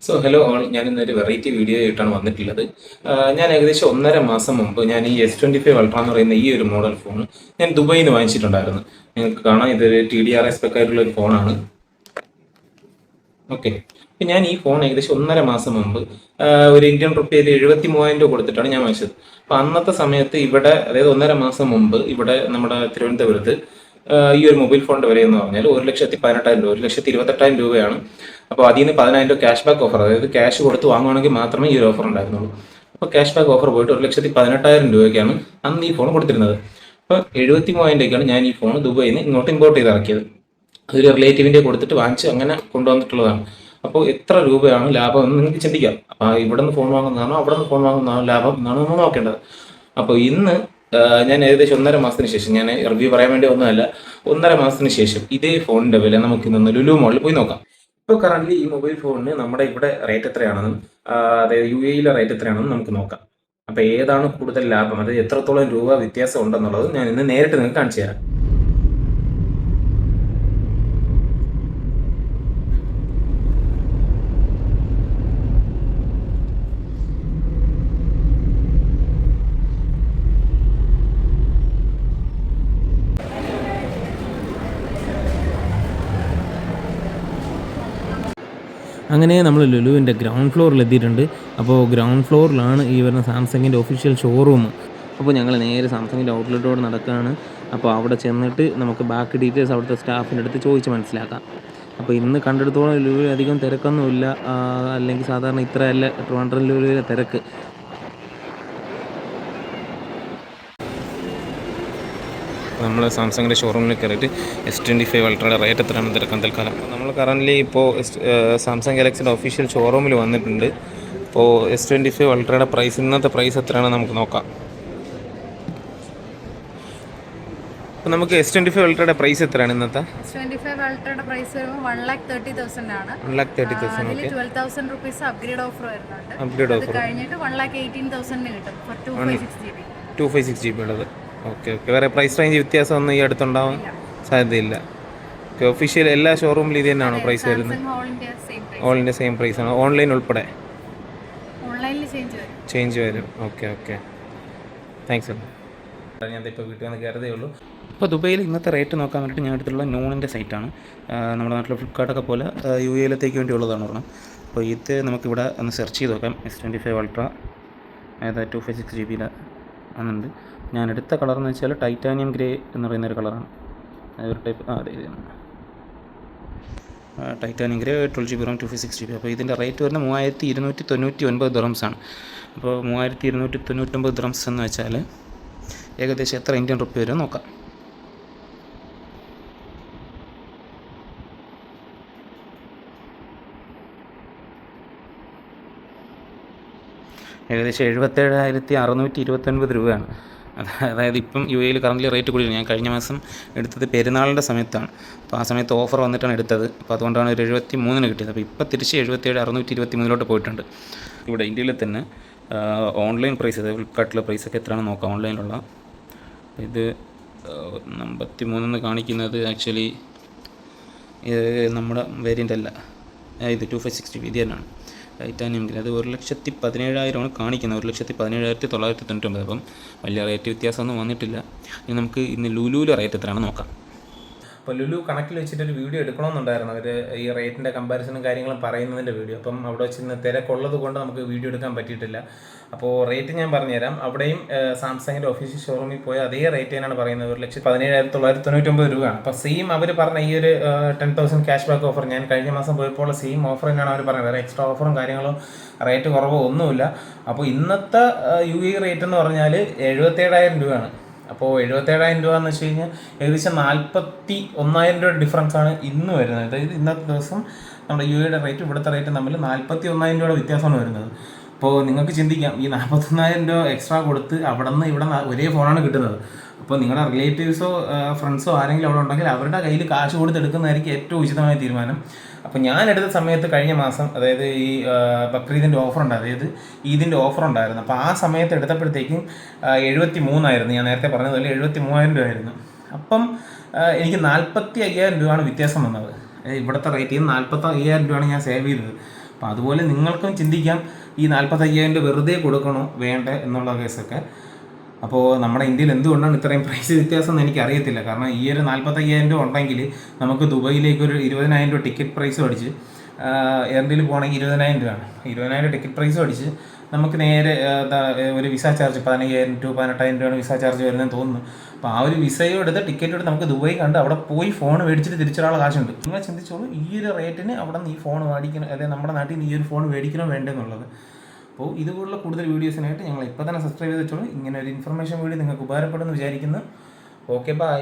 Hello all, ഞാൻ ഇന്നൊരു variety video ആയിട്ടാണ് വന്നിട്ടുള്ളത്. ഞാൻ ഏകദേശം 1.5 മാസം മുമ്പ് ഞാൻ ഈ S25 അൾട്ര എന്ന് പറയുന്ന ഈ ഒരു മോഡൽ ഫോൺ ഞാൻ ദുബായിൽ നിന്ന് വാങ്ങിച്ചിട്ടുണ്ടായിരുന്നു. നിങ്ങൾക്ക് കാണാം, ഇതൊരു TDRS സ്പെക്കായിട്ടുള്ള ഒരു ഫോണാണ്. ഓക്കെ. അപ്പം ഞാൻ ഈ ഫോൺ ഏകദേശം 1.5 മാസം മുമ്പ് ഒരു ഇന്ത്യൻ റുപ്പിയിൽ 73,000 രൂപ കൊടുത്തിട്ടാണ് ഞാൻ വാങ്ങിച്ചത്. അപ്പം അന്നത്തെ സമയത്ത് ഇവിടെ, അതായത് 1.5 മാസം മുമ്പ് ഇവിടെ നമ്മുടെ തിരുവനന്തപുരത്ത് ഈ ഒരു മൊബൈൽ ഫോണിന്റെ വില എന്ന് പറഞ്ഞാൽ 1,18,000 രൂപ, 1,28,000 രൂപയാണ്. അപ്പോൾ അതിൽ നിന്ന് 10,000 രൂപ ക്യാഷ് ബാക്ക് ഓഫർ, അതായത് ക്യാഷ് കൊടുത്ത് വാങ്ങുവാണെങ്കിൽ മാത്രമേ ഈ ഒരു ഓഫർ ഉണ്ടായിരുന്നുള്ളൂ. അപ്പോൾ ക്യാഷ് ബാക്ക് ഓഫർ പോയിട്ട് 1,18,000 രൂപയ്ക്കാണ് അന്ന് ഈ ഫോൺ കൊടുത്തിരുന്നത്. അപ്പോൾ 73,000 രൂപയ്ക്കാണ് ഞാൻ ഈ ഫോൺ ദുബായിൽ നിന്ന് ഇങ്ങോട്ട് ഇമ്പോർട്ട് ചെയ്ത് ഇറക്കിയത്. അതൊരു റിലേറ്റീവിൻ്റെ കൊടുത്തിട്ട് വാങ്ങിച്ച് അങ്ങനെ കൊണ്ടുവന്നിട്ടുള്ളതാണ്. അപ്പോൾ എത്ര രൂപയാണ് ലാഭം എന്ന് നിങ്ങൾക്ക് ചിന്തിക്കാം. അപ്പോൾ ഇവിടെ നിന്ന് ഫോൺ വാങ്ങുന്നതാണോ അവിടെ നിന്ന് ഫോൺ വാങ്ങുന്നതാണോ ലാഭം എന്നാണ് നമ്മൾ നോക്കേണ്ടത്. അപ്പോൾ ഇന്ന് ഞാൻ ഏകദേശം 1.5 മാസത്തിന് ശേഷം, ഞാൻ റിവ്യൂ പറയാൻ വേണ്ടി ഒന്നുമല്ല, 1.5 മാസത്തിന് ശേഷം ഇതേ ഫോണിന്റെ വില നമുക്ക് ഇന്ന് ലുലു മോളിൽ പോയി നോക്കാം. ഇപ്പോൾ കറന്റ് ഈ മൊബൈൽ ഫോണിന് നമ്മുടെ ഇവിടെ റേറ്റ് എത്രയാണെന്നും അതായത് UAE റേറ്റ് എത്രയാണെന്നും നമുക്ക് നോക്കാം. അപ്പോൾ ഏതാണ് കൂടുതൽ ലാഭം, അതായത് എത്രത്തോളം രൂപ വ്യത്യാസം ഉണ്ടെന്നുള്ളത് ഞാൻ ഇന്ന് നേരിട്ട് നിങ്ങൾക്ക് കാണിച്ചു തരാം. അങ്ങനെ നമ്മൾ ലുലുവിൻ്റെ ഗ്രൗണ്ട് ഫ്ലോറിൽ എത്തിയിട്ടുണ്ട്. അപ്പോൾ ഗ്രൗണ്ട് ഫ്ലോറിലാണ് ഈ വരുന്ന സാംസങ്ങിൻ്റെ ഒഫീഷ്യൽ ഷോറൂം. അപ്പോൾ ഞങ്ങൾ നേരെ സാംസങ്ങിൻ്റെ ഔട്ട്ലെറ്റോട് നടക്കുകയാണ്. അപ്പോൾ അവിടെ ചെന്നിട്ട് നമുക്ക് ബാക്കി ഡീറ്റെയിൽസ് അവിടുത്തെ സ്റ്റാഫിൻ്റെ അടുത്ത് ചോദിച്ച് മനസ്സിലാക്കാം. അപ്പോൾ ഇന്ന് കണ്ടെടുത്തോളം ലുലുവിൽ അധികം തിരക്കൊന്നുമില്ല, അല്ലെങ്കിൽ സാധാരണ ഇത്രയല്ല ട്രിവാൻഡ്രം ലുലുവിലെ തിരക്ക്. നമ്മൾ സാംസങ്ങിൻ്റെ ഷോറൂമിൽ കയറിയിട്ട് S25 അൾട്രയുടെ റേറ്റ് എത്രയാണ് തിരക്കാൻ തൽക്കാലം. നമ്മൾ കറൻ്റ് ഇപ്പോൾ സാംസങ് ഗാലക്സിയുടെ ഒഫീഷ്യൽ ഷോറൂമിൽ വന്നിട്ടുണ്ട്. അപ്പോൾ S25 അൾട്രയുടെ പ്രൈസ്, ഇന്നത്തെ പ്രൈസ് എത്രയാണ് നമുക്ക് നോക്കാം. അപ്പോൾ നമുക്ക് S25 അൾട്രയുടെ പ്രൈസ് എത്രയാണ് ഇന്നത്തെ? S25 അൾട്രയുടെ പ്രൈസ് വരുമ്പോൾ 1,30,000 ആണ്. 1,30,000. അതിൽ 12,000 റുപ്പീസ് അപ്ഗ്രേഡ് ഓഫർ വരുന്നുണ്ട്. അപ്ഗ്രേഡ് ഓഫർ കഴിഞ്ഞിട്ട് 1,18,000 കിട്ടും ഫോർ 256 GB. 256 GB ഉള്ളത്. ഓക്കെ. വേറെ പ്രൈസ് റേഞ്ച് വ്യത്യാസമൊന്നും ഈ അടുത്തുണ്ടാവാൻ സാധ്യതയില്ല. ഓക്കെ. ഒഫീഷ്യൽ എല്ലാ ഷോറൂമിലും ഇത് തന്നെയാണോ പ്രൈസ് വരുന്നത്? ഓൾ ഇന്ത്യ സെയിം പ്രൈസ് ആണ്, ഓൺലൈൻ ഉൾപ്പെടെ? ഓൺലൈനിൽ ചേഞ്ച് വരും. ഓക്കെ. താങ്ക്സ് അല്ലേ. ഞാൻ ഇപ്പോൾ വീട്ടിൽ വന്ന് കയറതേ ഉള്ളൂ. അപ്പോൾ ദുബൈയിൽ ഇന്നത്തെ റേറ്റ് നോക്കാൻ വേണ്ടിയിട്ട് ഞാൻ എടുത്തിട്ടുള്ള നൂണിൻ്റെ സൈറ്റാണ്. നമ്മുടെ നാട്ടിലെ ഫ്ലിപ്കാർട്ടൊക്കെ പോലെ UAE വേണ്ടിയുള്ളതാണ് ഒരെണ്ണം. അപ്പോൾ ഇത് നമുക്കിവിടെ ഒന്ന് സെർച്ച് ചെയ്ത് നോക്കാം. S25 അൾട്ര അതായത് 256 GB ആണെന്നുണ്ട്. ഞാൻ എടുത്ത കളർ എന്ന് വെച്ചാൽ ടൈറ്റാനിയം ഗ്രേ എന്ന് പറയുന്നൊരു കളറാണ്. ഒരു ടൈപ്പ് അതെ titanium grey 12 GB RAM 256 GB. അപ്പോൾ ഇതിൻ്റെ റേറ്റ് വരുന്നത് 3,299 ദിറംസാണ്. അപ്പോൾ 3,299 ദിറംസ് എന്ന് വെച്ചാൽ ഏകദേശം എത്ര ഇന്ത്യൻ റുപ്പി വരെ നോക്കാം. ഏകദേശം 77,629 രൂപയാണ്. അതായത് ഇപ്പം UAE കറൻ്റ് റേറ്റ് കൂടിയാണ്. ഞാൻ കഴിഞ്ഞ മാസം എടുത്തത് പെരുന്നാളിൻ്റെ സമയത്താണ്. അപ്പോൾ ആ സമയത്ത് ഓഫർ വന്നിട്ടാണ് എടുത്തത്. അപ്പോൾ അതുകൊണ്ടാണ് ഒരു 73 കിട്ടിയത്. അപ്പോൾ ഇപ്പോൾ തിരിച്ച് 77,623 പോയിട്ടുണ്ട്. ഇവിടെ ഇന്ത്യയിൽ തന്നെ ഓൺലൈൻ പ്രൈസ്, അതായത് ഫ്ലിപ്കാർട്ടിലെ പ്രൈസൊക്കെ എത്രയാണെന്ന് നോക്കാം. ഓൺലൈനിലുള്ള ഇത് 53 കാണിക്കുന്നത് ആക്ച്വലി നമ്മുടെ വേരിയൻ്റ് അല്ല, ഇത് 256 GB ഇത് തന്നെയാണ് ടൈറ്റാനിയം ഗ്രേ. അത് 1,17,000 കാണിക്കുന്നത്, 1,17,999. അപ്പം വലിയ റേറ്റ് വ്യത്യാസമൊന്നും വന്നിട്ടില്ല. ഇനി നമുക്ക് ഇന്ന് ലുലുവിലെ റേറ്റ് എത്രയാണെന്ന് നോക്കാം. അപ്പോൾ ലുലു കണക്കിൽ വെച്ചിട്ടൊരു വീഡിയോ എടുക്കണമെന്നുണ്ടായിരുന്നു, അവർ ഈ റേറ്റിൻ്റെ കമ്പാരിസണും കാര്യങ്ങളും പറയുന്നതിൻ്റെ വീഡിയോ. അപ്പം അവിടെ വെച്ച് ഇന്ന് തിരക്കുള്ളത് കൊണ്ട് നമുക്ക് വീഡിയോ എടുക്കാൻ പറ്റിയിട്ടില്ല. അപ്പോൾ റേറ്റ് ഞാൻ പറഞ്ഞുതരാം. അവിടെയും സാംസങ്ങിൻ്റെ ഒഫീഷ്യൽ ഷോറൂമിൽ പോയ അതേ റേറ്റ് തന്നെയാണ് പറയുന്നത്, 1,17,999 രൂപയാണ്. അപ്പോൾ സെയിം അവർ പറഞ്ഞ ഈ ഒരു 10,000 ക്യാഷ് ബാക്ക് ഓഫർ, ഞാൻ കഴിഞ്ഞ മാസം പോയപ്പോൾ സെയിം ഓഫർ തന്നെയാണ് അവർ പറയുന്നത്. വേറെ എക്സ്ട്രാ ഓഫറും കാര്യങ്ങളും റേറ്റ് കുറവോ ഒന്നുമില്ല. അപ്പോൾ ഇന്നത്തെ UAE റേറ്റ് എന്ന് പറഞ്ഞാൽ 77,000 രൂപയാണ്. അപ്പോൾ 77,000 രൂപ എന്ന് വെച്ച് കഴിഞ്ഞാൽ ഏകദേശം 41,000 രൂപ ഡിഫറൻസാണ് ഇന്ന് വരുന്നത്. അതായത് ഇന്നത്തെ ദിവസം നമ്മുടെ UAE റേറ്റ് ഇവിടുത്തെ റേറ്റ് തമ്മിൽ 41,000 രൂപയുടെ വ്യത്യാസമാണ് വരുന്നത്. അപ്പോൾ നിങ്ങൾക്ക് ചിന്തിക്കാം, ഈ 41,000 രൂപ എക്സ്ട്രാ കൊടുത്ത് അവിടെ നിന്ന് ഇവിടെ ഒരേ ഫോണാണ് കിട്ടുന്നത്. അപ്പോൾ നിങ്ങളുടെ റിലേറ്റീവ്സോ ഫ്രണ്ട്സോ ആരെങ്കിലും അവിടെ ഉണ്ടെങ്കിൽ അവരുടെ കയ്യിൽ കാശ് കൊടുത്ത് എടുക്കുന്നതായിരിക്കും ഏറ്റവും ഉചിതമായ തീരുമാനം. അപ്പോൾ ഞാൻ എടുത്ത സമയത്ത് കഴിഞ്ഞ മാസം, അതായത് ഈ ബക്രീദിൻ്റെ ഓഫർ ഉണ്ട്, അതായത് ഈദിൻ്റെ ഓഫർ ഉണ്ടായിരുന്നു. അപ്പോൾ ആ സമയത്ത് എടുത്തപ്പോഴത്തേക്കും 73,000, ഞാൻ നേരത്തെ പറഞ്ഞതുപോലെ 73,000 രൂപയായിരുന്നു. അപ്പം എനിക്ക് 45,000 രൂപയാണ് വ്യത്യാസം വന്നത്. ഇവിടുത്തെ റേറ്റിൽ നിന്ന് 45,000 രൂപയാണ് ഞാൻ സേവ് ചെയ്തത്. അപ്പോൾ അതുപോലെ നിങ്ങൾക്കും ചിന്തിക്കാം ഈ 45,000 വെറുതെ കൊടുക്കണോ വേണ്ട എന്നുള്ള കേസൊക്കെ. അപ്പോൾ നമ്മുടെ ഇന്ത്യയിൽ എന്തുകൊണ്ടാണ് ഇത്രയും പ്രൈസ് വ്യത്യാസം എന്ന് എനിക്കറിയത്തില്ല. കാരണം ഈ ഒരു 45,000 ഉണ്ടെങ്കിൽ നമുക്ക് ദുബൈയിലേക്ക് ഒരു 20,000 ടിക്കറ്റ് പ്രൈസും അടിച്ച് എയർ ഇന്ത്യയിൽ പോകണമെങ്കിൽ 20,000 രൂപയാണ്. 20,000 ടിക്കറ്റ് പ്രൈസും അടിച്ച് നമുക്ക് നേരെ ഒരു വിസ ചാർജ് 15,000 to 18,000 രൂപയാണ് വിസ ചാർജ് വരുന്നതെന്ന് തോന്നുന്നു. അപ്പോൾ ആ ഒരു വിസയോ എടുത്ത് ടിക്കറ്റ് എടുത്ത് നമുക്ക് ദുബായി കണ്ട് അവിടെ പോയി ഫോൺ മേടിച്ചിട്ട് തിരിച്ചൊരാൾ കാശുണ്ട്. നിങ്ങൾ ചിന്തിച്ചോളൂ, ഈ ഒരു റേറ്റിന് അവിടെ നിന്ന് ഈ ഫോൺ മേടിക്കണം, അതായത് നമ്മുടെ നാട്ടിൽ നിന്ന് ഈ ഒരു ഫോൺ മേടിക്കണോ വേണ്ടെന്നുള്ളത്. അപ്പോൾ ഇതുപോലുള്ള കൂടുതൽ വീഡിയോസിനായിട്ട് ഞങ്ങൾ ഇപ്പോൾ തന്നെ സബ്സ്ക്രൈബ് ചെയ്ത് വെച്ചോളൂ. ഇങ്ങനെ ഒരു ഇൻഫർമേഷൻ വീഡിയോ നിങ്ങൾക്ക് ഉപകാരപ്പെടുമെന്ന് വിചാരിക്കുന്നു. Okay, by.